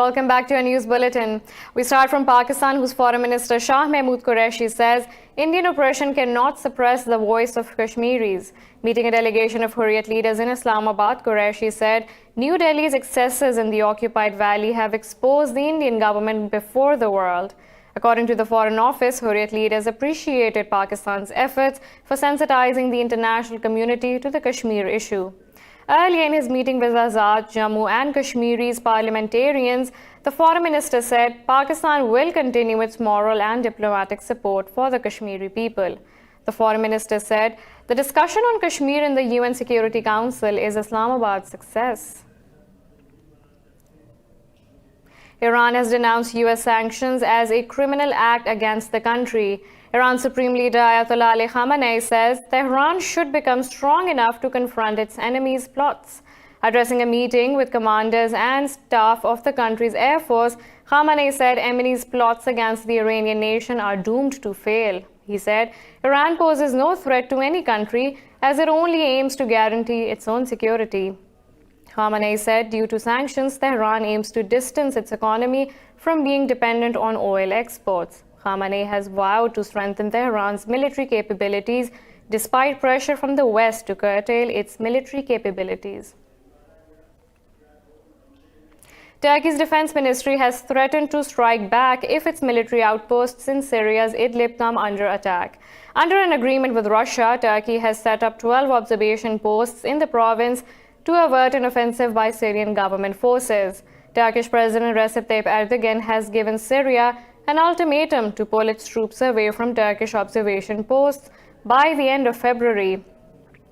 Welcome back to our news bulletin. We start from Pakistan, whose Foreign Minister Shah Mahmood Qureshi says Indian oppression cannot suppress the voice of Kashmiris. Meeting a delegation of Hurriyat leaders in Islamabad, Qureshi said New Delhi's excesses in the occupied valley have exposed the Indian government before the world. According to the Foreign Office, Hurriyat leaders appreciated Pakistan's efforts for sensitizing the international community to the Kashmir issue. Earlier in his meeting with Azad, Jammu and Kashmir's parliamentarians, the Foreign Minister said Pakistan will continue its moral and diplomatic support for the Kashmiri people. The Foreign Minister said the discussion on Kashmir in the UN Security Council is Islamabad's success. Iran has denounced US sanctions as a criminal act against the country. Iran's Supreme Leader Ayatollah Ali Khamenei says Tehran should become strong enough to confront its enemies' plots. Addressing a meeting with commanders and staff of the country's air force, Khamenei said enemies' plots against the Iranian nation are doomed to fail. He said Iran poses no threat to any country as it only aims to guarantee its own security. Khamenei said due to sanctions, Tehran aims to distance its economy from being dependent on oil exports. Khamenei has vowed to strengthen Tehran's military capabilities despite pressure from the West to curtail its military capabilities. Turkey's defense ministry has threatened to strike back if its military outposts in Syria's Idlib come under attack. Under an agreement with Russia, Turkey has set up 12 observation posts in the province to avert an offensive by Syrian government forces. Turkish President Recep Tayyip Erdogan has given Syria an ultimatum to pull its troops away from Turkish observation posts by the end of February.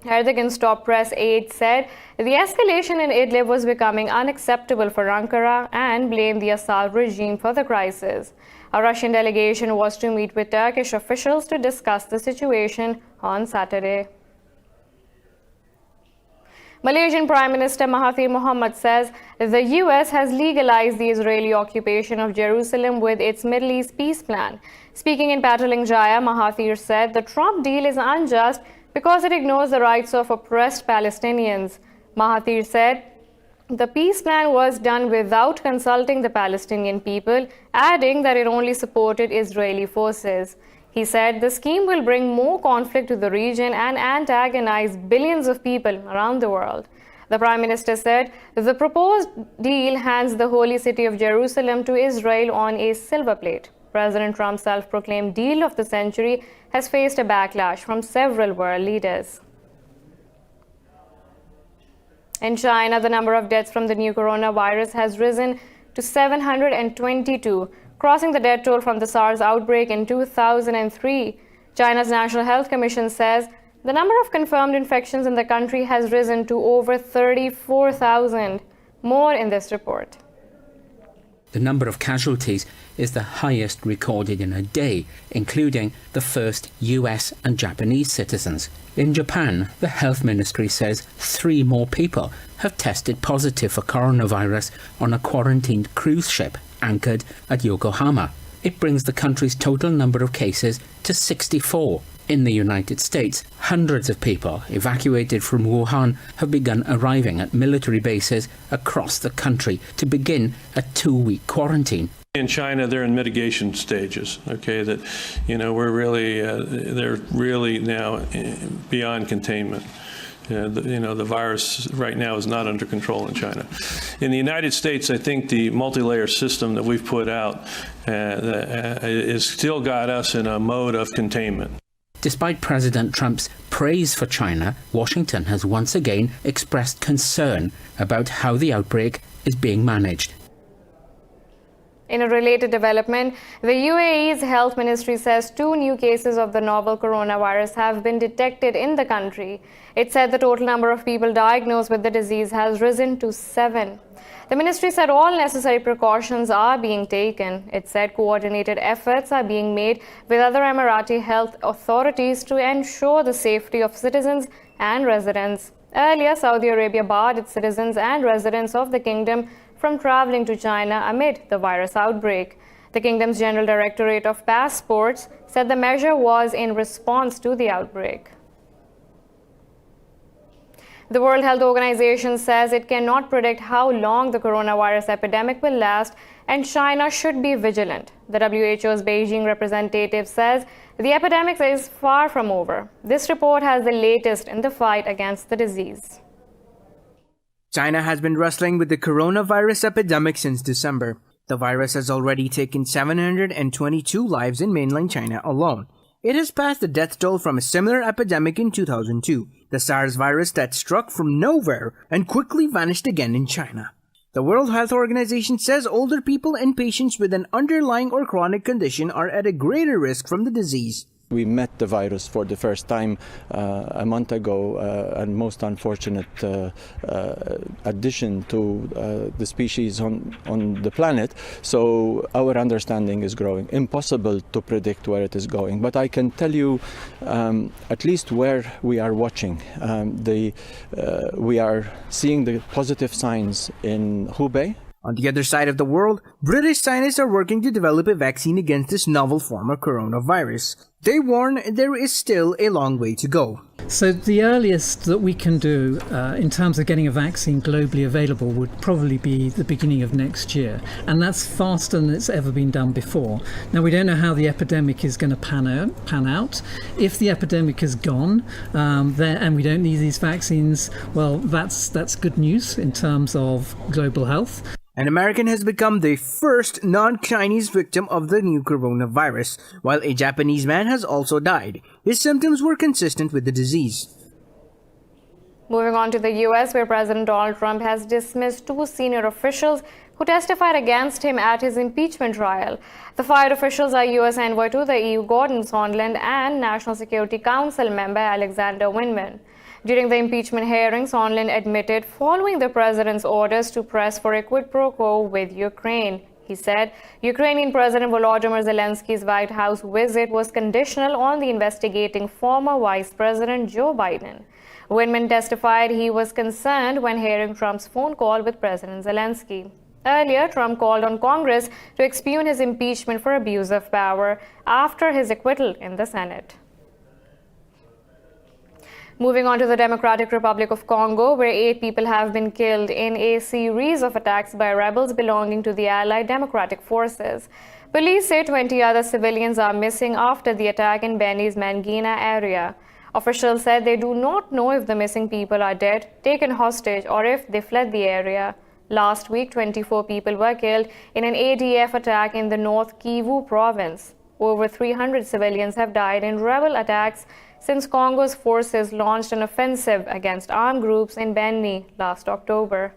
Erdogan's top press aide said the escalation in Idlib was becoming unacceptable for Ankara and blamed the Assad regime for the crisis. A Russian delegation was to meet with Turkish officials to discuss the situation on Saturday. Malaysian Prime Minister Mahathir Mohamad says the US has legalized the Israeli occupation of Jerusalem with its Middle East peace plan. Speaking in Petaling Jaya, Mahathir said the Trump deal is unjust because it ignores the rights of oppressed Palestinians. Mahathir said the peace plan was done without consulting the Palestinian people, adding that it only supported Israeli forces. He said the scheme will bring more conflict to the region and antagonize billions of people around the world. The Prime Minister said the proposed deal hands the holy city of Jerusalem to Israel on a silver plate. President Trump's self-proclaimed deal of the century has faced a backlash from several world leaders. In China, the number of deaths from the new coronavirus has risen to 722. Crossing the death toll from the SARS outbreak in 2003. China's National Health Commission says the number of confirmed infections in the country has risen to over 34,000. More in this report. The number of casualties is the highest recorded in a day, including the first US and Japanese citizens. In Japan, the health ministry says 3 more people have tested positive for coronavirus on a quarantined cruise ship anchored at Yokohama. It brings the country's total number of cases to 64. In the United States, hundreds of people evacuated from Wuhan have begun arriving at military bases across the country to begin a 2-week quarantine. In China, they're in mitigation stages. Okay, that we're really they're really now beyond containment. The virus right now is not under control in China. In the United States, I think the multi-layer system that we've put out is still got us in a mode of containment. Despite President Trump's praise for China, Washington has once again expressed concern about how the outbreak is being managed. In a related development, the UAE's health ministry says 2 new cases of the novel coronavirus have been detected in the country. It said the total number of people diagnosed with the disease has risen to 7. The ministry said all necessary precautions are being taken. It said coordinated efforts are being made with other Emirati health authorities to ensure the safety of citizens and residents. Earlier, Saudi Arabia barred its citizens and residents of the kingdom from traveling to China amid the virus outbreak. The kingdom's General Directorate of Passports said the measure was in response to the outbreak. The World Health Organization says it cannot predict how long the coronavirus epidemic will last, and China should be vigilant. The WHO's Beijing representative says the epidemic is far from over. This report has the latest in the fight against the disease. China has been wrestling with the coronavirus epidemic since December. The virus has already taken 722 lives in mainland China alone. It has passed the death toll from a similar epidemic in 2002, the SARS virus that struck from nowhere and quickly vanished again in China. The World Health Organization says older people and patients with an underlying or chronic condition are at a greater risk from the disease. We met the virus for the first time a month ago, and most unfortunate addition to the species on the planet. So our understanding is growing. Impossible to predict where it is going, but I can tell you at least where we are watching. We are seeing the positive signs in Hubei. On the other side of the world, British scientists are working to develop a vaccine against this novel form of coronavirus. They warn there is still a long way to go. So the earliest that we can do in terms of getting a vaccine globally available would probably be the beginning of next year. And that's faster than it's ever been done before. Now, we don't know how the epidemic is going to pan out. If the epidemic is gone and we don't need these vaccines, well, that's good news in terms of global health. An American has become the first non-Chinese victim of the new coronavirus, while a Japanese man has also died. His symptoms were consistent with the disease. Moving on to the U.S., where President Donald Trump has dismissed two senior officials who testified against him at his impeachment trial. The fired officials are U.S. Envoy to the EU Gordon Sondland and National Security Council member Alexander Vindman. During the impeachment hearing, Sondland admitted following the president's orders to press for a quid pro quo with Ukraine. He said Ukrainian President Volodymyr Zelensky's White House visit was conditional on the investigating former Vice President Joe Biden. Vindman testified he was concerned when hearing Trump's phone call with President Zelensky. Earlier, Trump called on Congress to expunge his impeachment for abuse of power after his acquittal in the Senate. Moving on to the Democratic Republic of Congo, where 8 people have been killed in a series of attacks by rebels belonging to the Allied Democratic Forces. Police say 20 other civilians are missing after the attack in Beni's Mangina area. Officials said they do not know if the missing people are dead, taken hostage, or if they fled the area. Last week, 24 people were killed in an ADF attack in the North Kivu province. Over 300 civilians have died in rebel attacks since Congo's forces launched an offensive against armed groups in Beni last October.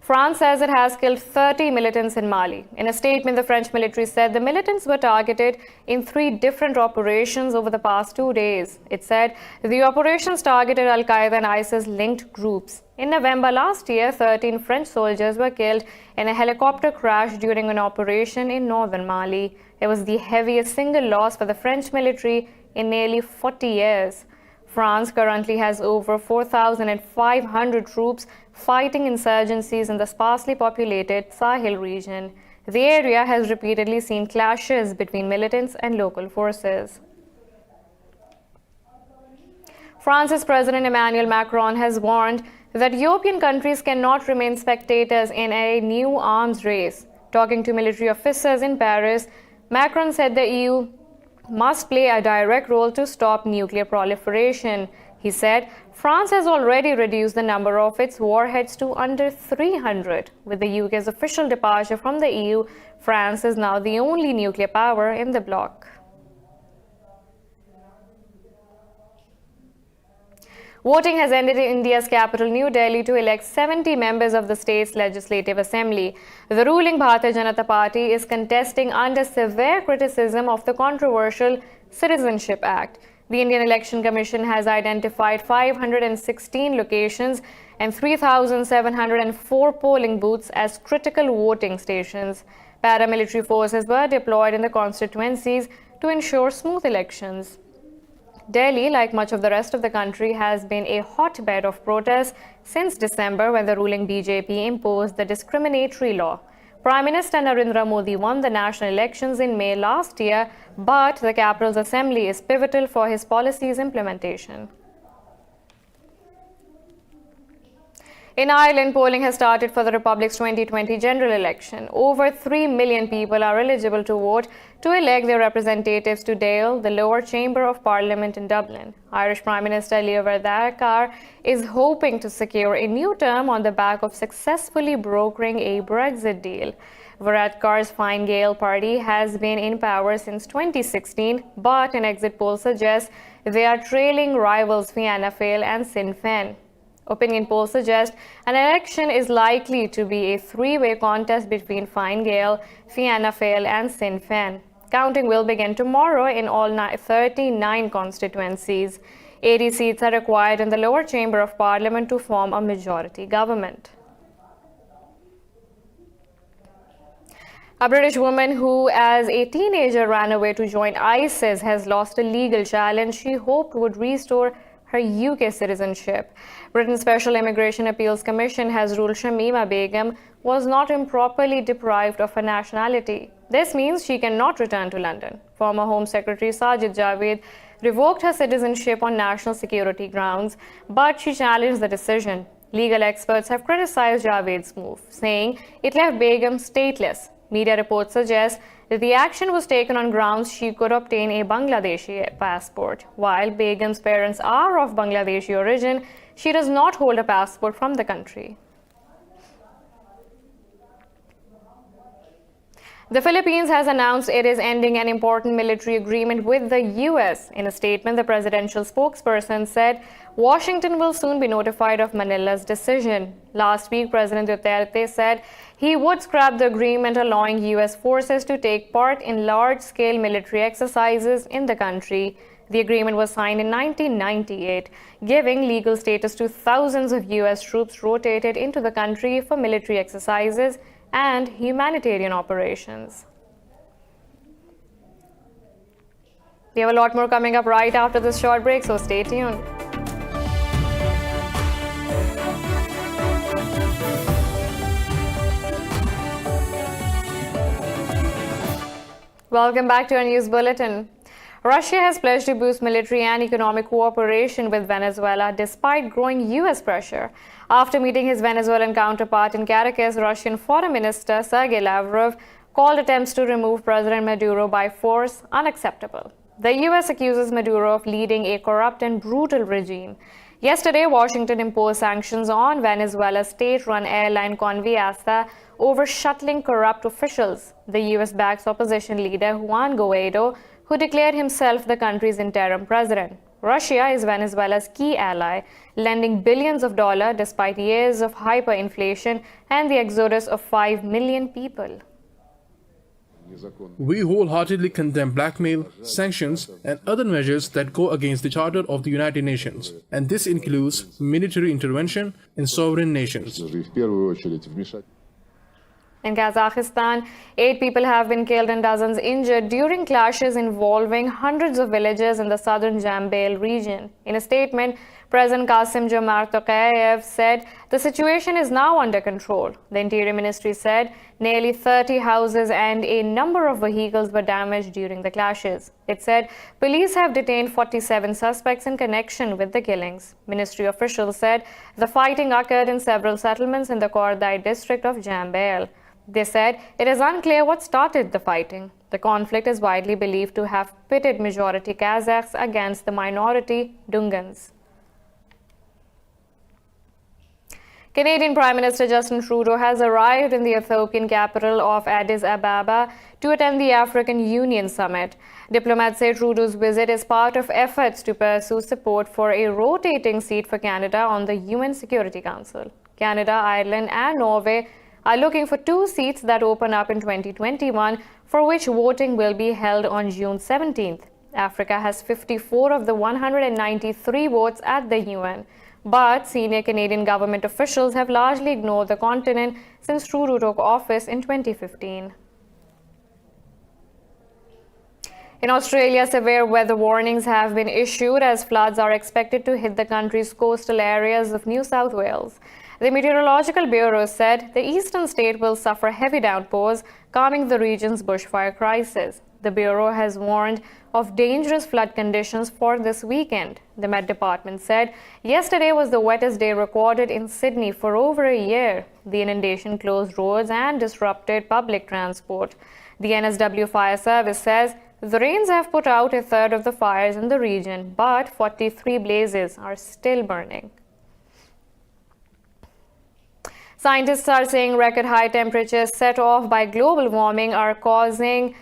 France says it has killed 30 militants in Mali. In a statement, the French military said the militants were targeted in 3 different operations over the past 2 days. It said the operations targeted Al-Qaeda and ISIS-linked groups. In November last year, 13 French soldiers were killed in a helicopter crash during an operation in northern Mali. It was the heaviest single loss for the French military in nearly 40 years. France currently has over 4,500 troops fighting insurgencies in the sparsely populated Sahel region. The area has repeatedly seen clashes between militants and local forces. France's President Emmanuel Macron has warned that European countries cannot remain spectators in a new arms race. Talking to military officers in Paris, Macron said the EU must play a direct role to stop nuclear proliferation. He said France has already reduced the number of its warheads to under 300. With the UK's official departure from the EU, France is now the only nuclear power in the bloc. Voting has ended in India's capital, New Delhi, to elect 70 members of the state's legislative assembly. The ruling Bharatiya Janata Party is contesting under severe criticism of the controversial Citizenship Act. The Indian Election Commission has identified 516 locations and 3,704 polling booths as critical voting stations. Paramilitary forces were deployed in the constituencies to ensure smooth elections. Delhi, like much of the rest of the country, has been a hotbed of protests since December, when the ruling BJP imposed the discriminatory law. Prime Minister Narendra Modi won the national elections in May last year, but the capital's assembly is pivotal for his policies' implementation. In Ireland, polling has started for the Republic's 2020 general election. Over 3 million people are eligible to vote to elect their representatives to Dáil, the lower chamber of parliament in Dublin. Irish Prime Minister Leo Varadkar is hoping to secure a new term on the back of successfully brokering a Brexit deal. Varadkar's Fine Gael party has been in power since 2016, but an exit poll suggests they are trailing rivals Fianna Fáil and Sinn Féin. Opinion polls suggest an election is likely to be a three-way contest between Fine Gael, Fianna Fáil and Sinn Féin. Counting will begin tomorrow in all 39 constituencies. 80 seats are required in the lower chamber of parliament to form a majority government. A British woman who, as a teenager, ran away to join ISIS has lost a legal challenge she hoped would restore her UK citizenship. Britain's Special Immigration Appeals Commission has ruled Shamima Begum was not improperly deprived of her nationality. This means she cannot return to London. Former Home Secretary Sajid Javid revoked her citizenship on national security grounds, but she challenged the decision. Legal experts have criticized Javid's move, saying it left Begum stateless. Media reports suggest that the action was taken on grounds she could obtain a Bangladeshi passport. While Begum's parents are of Bangladeshi origin, she does not hold a passport from the country. The Philippines has announced it is ending an important military agreement with the U.S. In a statement, the presidential spokesperson said Washington will soon be notified of Manila's decision. Last week, President Duterte said he would scrap the agreement allowing U.S. forces to take part in large-scale military exercises in the country. The agreement was signed in 1998, giving legal status to thousands of U.S. troops rotated into the country for military exercises and humanitarian operations. We have a lot more coming up right after this short break, so stay tuned. Welcome back to our news bulletin. Russia has pledged to boost military and economic cooperation with Venezuela despite growing U.S. pressure. After meeting his Venezuelan counterpart in Caracas, Russian Foreign Minister Sergei Lavrov called attempts to remove President Maduro by force unacceptable. The U.S. accuses Maduro of leading a corrupt and brutal regime. Yesterday, Washington imposed sanctions on Venezuela's state-run airline Conviasa over shuttling corrupt officials. The U.S. backs opposition leader Juan Guaido, who declared himself the country's interim president. Russia is Venezuela's key ally, lending billions of dollars despite years of hyperinflation and the exodus of 5 million people. We wholeheartedly condemn blackmail, sanctions, and other measures that go against the Charter of the United Nations, and this includes military intervention in sovereign nations. In Kazakhstan, 8 people have been killed and dozens injured during clashes involving hundreds of villages in the southern Jambail region. In a statement, President Kassym-Jomart Tokayev said the situation is now under control. The Interior Ministry said nearly 30 houses and a number of vehicles were damaged during the clashes. It said police have detained 47 suspects in connection with the killings. Ministry officials said the fighting occurred in several settlements in the Kordai district of Jambail. They said it is unclear what started the fighting. The conflict is widely believed to have pitted majority Kazakhs against the minority Dungans. Canadian Prime Minister Justin Trudeau has arrived in the Ethiopian capital of Addis Ababa to attend the African Union Summit. Diplomats say Trudeau's visit is part of efforts to pursue support for a rotating seat for Canada on the UN Security Council. Canada, Ireland, and Norway are looking for 2 seats that open up in 2021, for which voting will be held on June 17th. Africa has 54 of the 193 votes at the UN, but senior Canadian government officials have largely ignored the continent since Trudeau took office in 2015. In Australia, severe weather warnings have been issued as floods are expected to hit the country's coastal areas of New South Wales. The Meteorological Bureau said the eastern state will suffer heavy downpours, calming the region's bushfire crisis. The Bureau has warned of dangerous flood conditions for this weekend. The Met Department said yesterday was the wettest day recorded in Sydney for over a year. The inundation closed roads and disrupted public transport. The NSW Fire Service says the rains have put out a third of the fires in the region, but 43 blazes are still burning. Scientists are saying record high temperatures set off by global warming are causing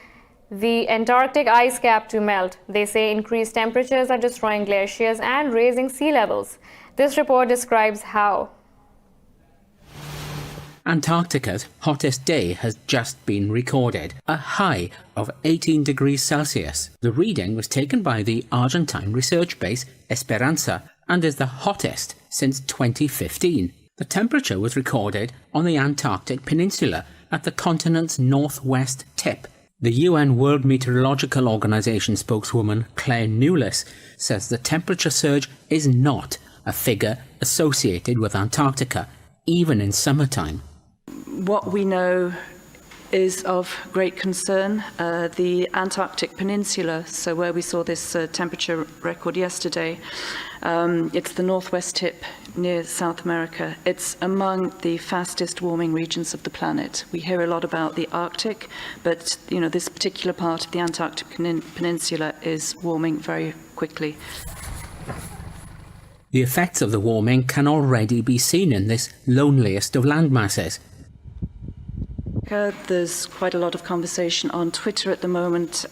the Antarctic ice cap to melt. They say increased temperatures are destroying glaciers and raising sea levels. This report describes how. Antarctica's hottest day has just been recorded, a high of 18 degrees Celsius. The reading was taken by the Argentine research base Esperanza and is the hottest since 2015. The temperature was recorded on the Antarctic Peninsula at the continent's northwest tip. The UN World Meteorological Organization spokeswoman Claire Newless says the temperature surge is not a figure associated with Antarctica, even in summertime. What we know is of great concern. The Antarctic Peninsula, so where we saw this temperature record yesterday, it's the northwest tip near South America. It's among the fastest warming regions of the planet. We hear a lot about the Arctic, but this particular part of the Antarctic Peninsula is warming very quickly. The effects of the warming can already be seen in this loneliest of landmasses. There's quite a lot of conversation on Twitter at the moment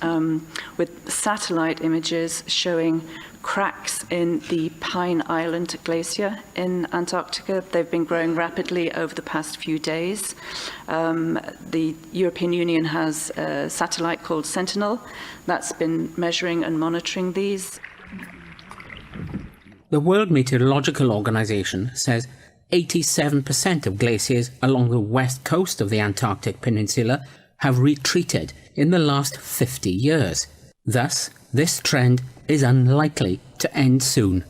with satellite images showing cracks in the Pine Island Glacier in Antarctica. They've been growing rapidly over the past few days. The European Union has a satellite called Sentinel that's been measuring and monitoring these. The World Meteorological Organization says 87% of glaciers along the west coast of the Antarctic Peninsula have retreated in the last 50 years. Thus, this trend is unlikely to end soon.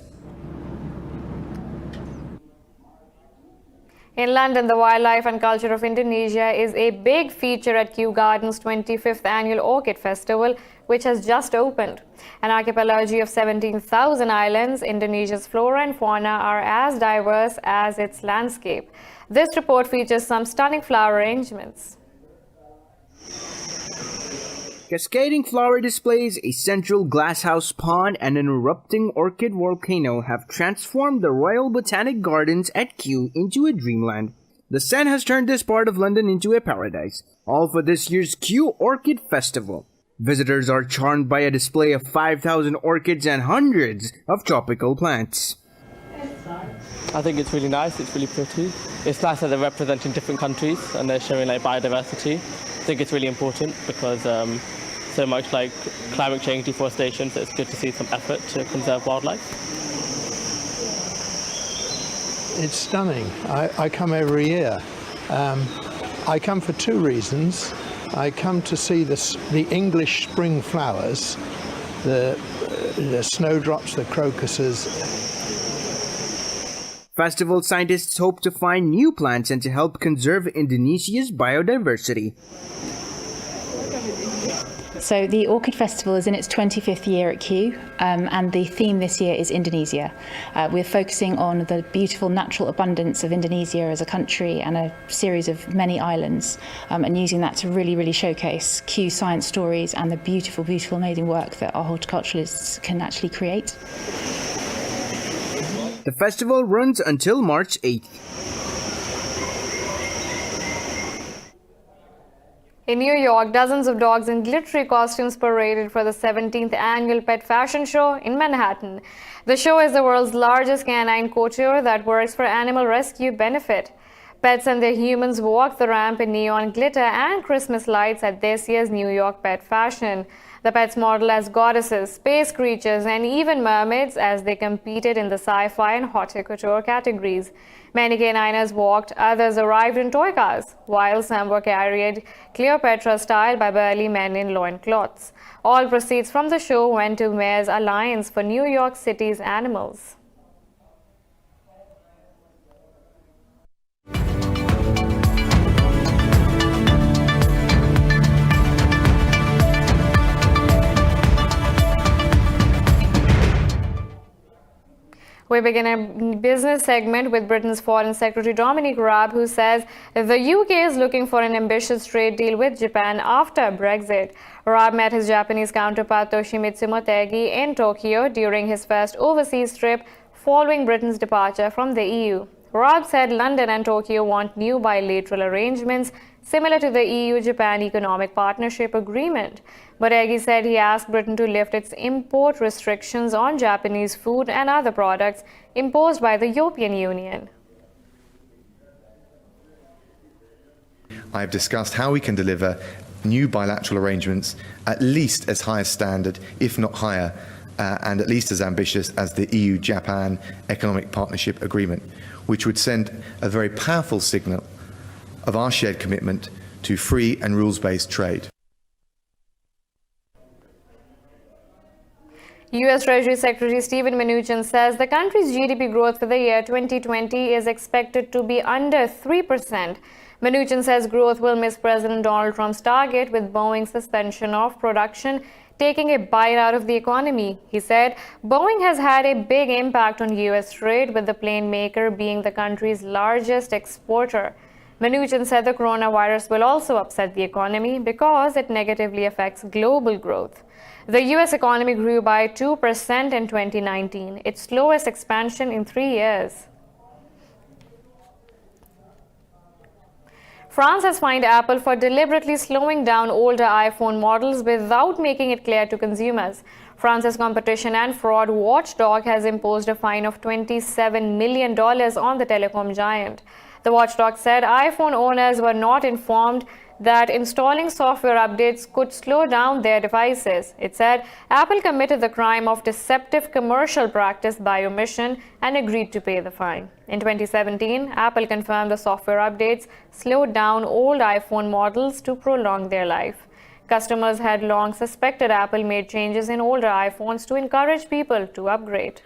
In London, the wildlife and culture of Indonesia is a big feature at Kew Gardens' 25th annual Orchid Festival, which has just opened. An archipelago of 17,000 islands, Indonesia's flora and fauna are as diverse as its landscape. This report features some stunning flower arrangements. Cascading flower displays, a central glasshouse pond, and an erupting orchid volcano have transformed the Royal Botanic Gardens at Kew into a dreamland. The sun has turned this part of London into a paradise, all for this year's Kew Orchid Festival. Visitors are charmed by a display of 5,000 orchids and hundreds of tropical plants. I think it's really nice, it's really pretty. It's nice that they're representing different countries and they're showing biodiversity. I think it's really important because so much climate change, deforestation, so it's good to see some effort to conserve wildlife. It's stunning. I come every year. I come for two reasons. I come to see the English spring flowers, the snowdrops, the crocuses. Festival scientists hope to find new plants and to help conserve Indonesia's biodiversity. So the Orchid Festival is in its 25th year at Kew, and the theme this year is Indonesia. We're focusing on the beautiful natural abundance of Indonesia as a country and a series of many islands, and using that to really showcase Kew science stories and the beautiful, amazing work that our horticulturalists can actually create. The festival runs until March 8th. In New York, dozens of dogs in glittery costumes paraded for the 17th annual Pet Fashion Show in Manhattan. The show is the world's largest canine couture that works for animal rescue benefit. Pets and their humans walked the ramp in neon glitter and Christmas lights at this year's New York Pet Fashion. The pets modeled as goddesses, space creatures, and even mermaids as they competed in the sci-fi and haute couture categories. Many caniners walked, others arrived in toy cars, while some were carried Cleopatra style by burly men in loincloths. All proceeds from the show went to Mayor's Alliance for New York City's Animals. We begin a business segment with Britain's Foreign Secretary Dominic Raab, who says the UK is looking for an ambitious trade deal with Japan after Brexit. Raab met his Japanese counterpart Toshimitsu Motegi in Tokyo during his first overseas trip following Britain's departure from the EU. Raab said London and Tokyo want new bilateral arrangements similar to the EU-Japan Economic Partnership Agreement. Motegi said he asked Britain to lift its import restrictions on Japanese food and other products imposed by the European Union. I have discussed how we can deliver new bilateral arrangements at least as high a standard, if not higher, and at least as ambitious as the EU-Japan Economic Partnership Agreement, which would send a very powerful signal of our shared commitment to free and rules-based trade. U.S. Treasury Secretary Steven Mnuchin says the country's GDP growth for the year 2020 is expected to be under 3%. Mnuchin says growth will miss President Donald Trump's target, with Boeing's suspension of production taking a bite out of the economy. He said Boeing has had a big impact on U.S. trade, with the plane maker being the country's largest exporter. Mnuchin said the coronavirus will also upset the economy because it negatively affects global growth. The U.S. economy grew by 2% in 2019, its slowest expansion in 3 years. France has fined Apple for deliberately slowing down older iPhone models without making it clear to consumers. France's competition and fraud watchdog has imposed a fine of $27 million on the telecom giant. The watchdog said iPhone owners were not informed that installing software updates could slow down their devices. It said Apple committed the crime of deceptive commercial practice by omission and agreed to pay the fine. In 2017, Apple confirmed the software updates slowed down old iPhone models to prolong their life. Customers had long suspected Apple made changes in older iPhones to encourage people to upgrade.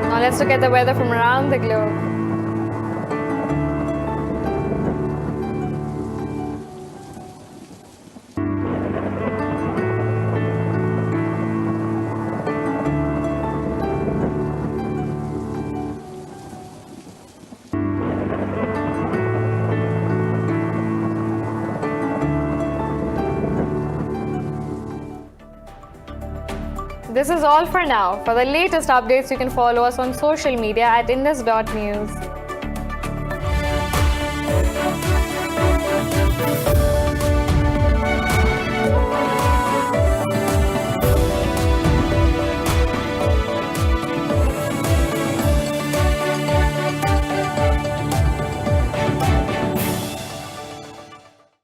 Now let's look at the weather from around the globe. This is all for now. For the latest updates, you can follow us on social media at indus.news.